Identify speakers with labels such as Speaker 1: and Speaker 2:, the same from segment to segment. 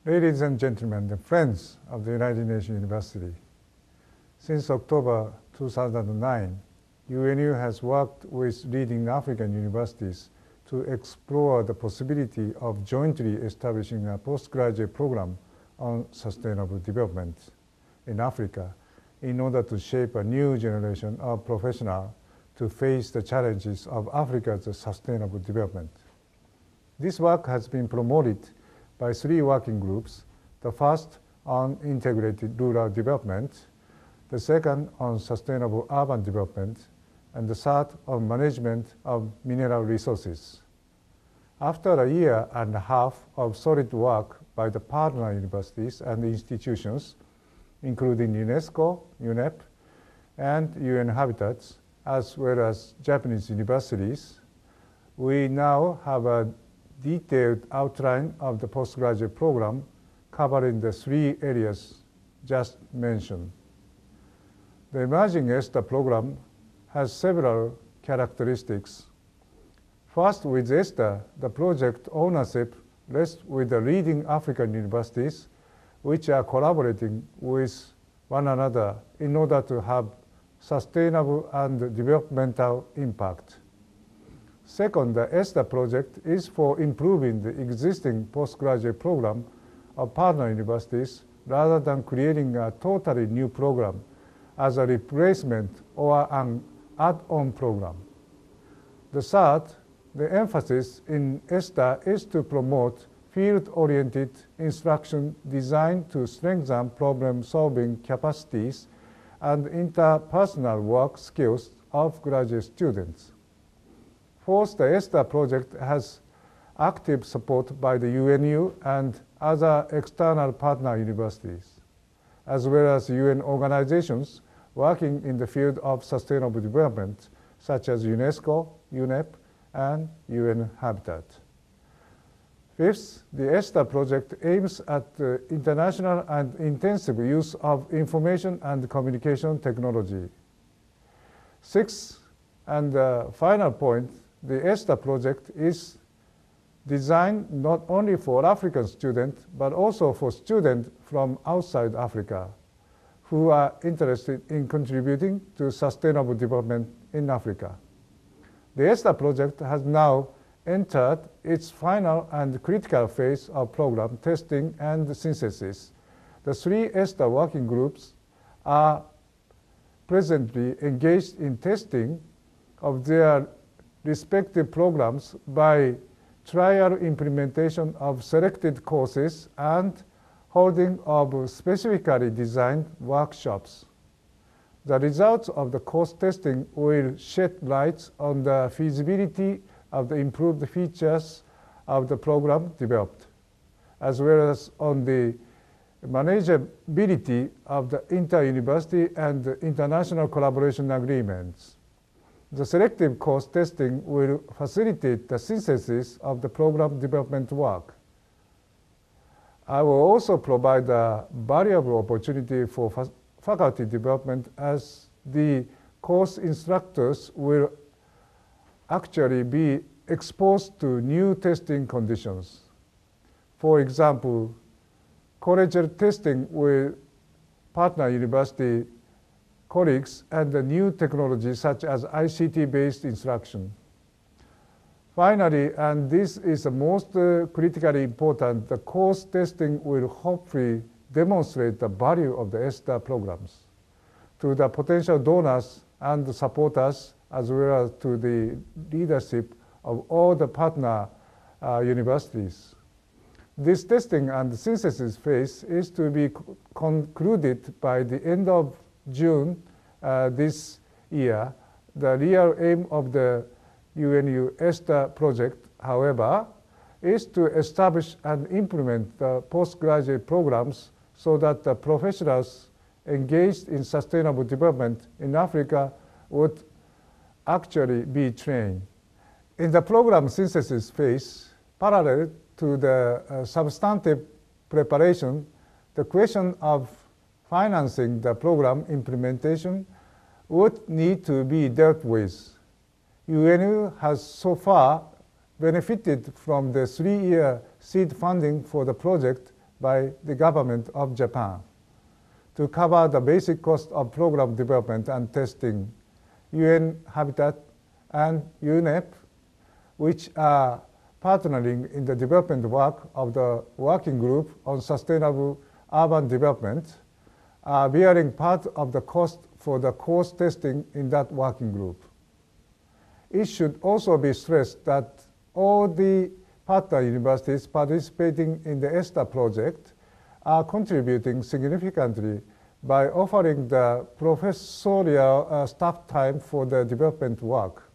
Speaker 1: Ladies and gentlemen, the friends of the United Nations University, since October 2009, UNU has worked with leading African universities to explore the possibility of jointly establishing a postgraduate program on sustainable development in Africa in order to shape a new generation of professionals to face the challenges of Africa's sustainable development. This work has been promoted by 3 working groups, the first on integrated rural development, the second on sustainable urban development, and the third on management of mineral resources. After a year and a half of solid work by the partner universities and institutions, including UNESCO, UNEP, and UN-Habitat, as well as Japanese universities, we now have a detailed outline of the postgraduate program covering the 3 areas just mentioned. The emerging ESTA program has several characteristics. First, with ESTA, the project ownership rests with the leading African universities, which are collaborating with one another in order to have sustainable and developmental impact. Second, the ESTA project is for improving the existing postgraduate program of partner universities rather than creating a totally new program as a replacement or an add-on program. The third, the emphasis in ESTA is to promote field-oriented instruction designed to strengthen problem-solving capacities and interpersonal work skills of graduate students. Fourth, the ESTA project has active support by the UNU and other external partner universities, as well as UN organizations working in the field of sustainable development, such as UNESCO, UNEP, and UN-Habitat. Fifth, the ESTA project aims at the international and intensive use of information and communication technology. Sixth, and the final point, the ESTA project is designed not only for African students, but also for students from outside Africa who are interested in contributing to sustainable development in Africa. The ESTA project has now entered its final and critical phase of program testing and synthesis. The 3 ESTA working groups are presently engaged in testing of their respective programs by trial implementation of selected courses and holding of specifically designed workshops. The results of the course testing will shed light on the feasibility of the improved features of the program developed, as well as on the manageability of the inter-university and international collaboration agreements. The selective course testing will facilitate the synthesis of the program development work. I will also provide a valuable opportunity for faculty development as the course instructors will actually be exposed to new testing conditions. For example, collegiate testing with partner university colleagues and the new technologies such as ICT-based instruction. Finally, and this is the most critically important, the course testing will hopefully demonstrate the value of the ESTA programs to the potential donors and supporters, as well as to the leadership of all the partner universities. This testing and synthesis phase is to be concluded by the end of June this year. The real aim of the UNU ESTA project, however, is to establish and implement the postgraduate programs so that the professionals engaged in sustainable development in Africa would actually be trained. In the program synthesis phase, parallel to the substantive preparation, the question of financing the program implementation would need to be dealt with. UNU has so far benefited from the 3-year seed funding for the project by the government of Japan to cover the basic cost of program development and testing. UN-Habitat and UNEP, which are partnering in the development work of the Working Group on Sustainable Urban Development, are bearing part of the cost for the course testing in that working group. It should also be stressed that all the partner universities participating in the ESTA project are contributing significantly by offering the professorial staff time for the development work.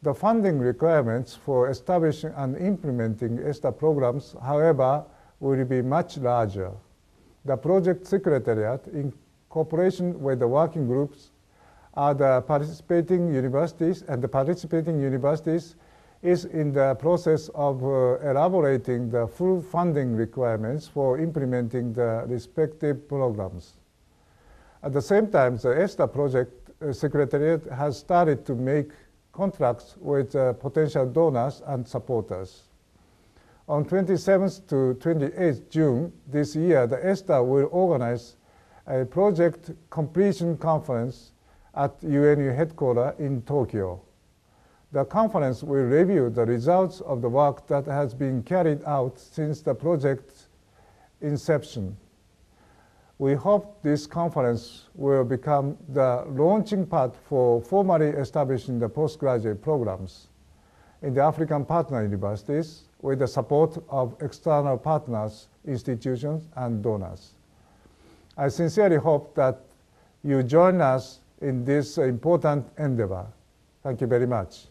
Speaker 1: The funding requirements for establishing and implementing ESTA programs, however, will be much larger. The project secretariat, in cooperation with the working groups, are the participating universities, and the participating universities is in the process of elaborating the full funding requirements for implementing the respective programs. At the same time, the ESTA project secretariat has started to make contracts with potential donors and supporters. On 27th to 28th June this year, the ESTA will organize a project completion conference at UNU headquarters in Tokyo. The conference will review the results of the work that has been carried out since the project's inception. We hope this conference will become the launching pad for formally establishing the postgraduate programs in the African partner universities with the support of external partners, institutions, and donors. I sincerely hope that you join us in this important endeavor. Thank you very much.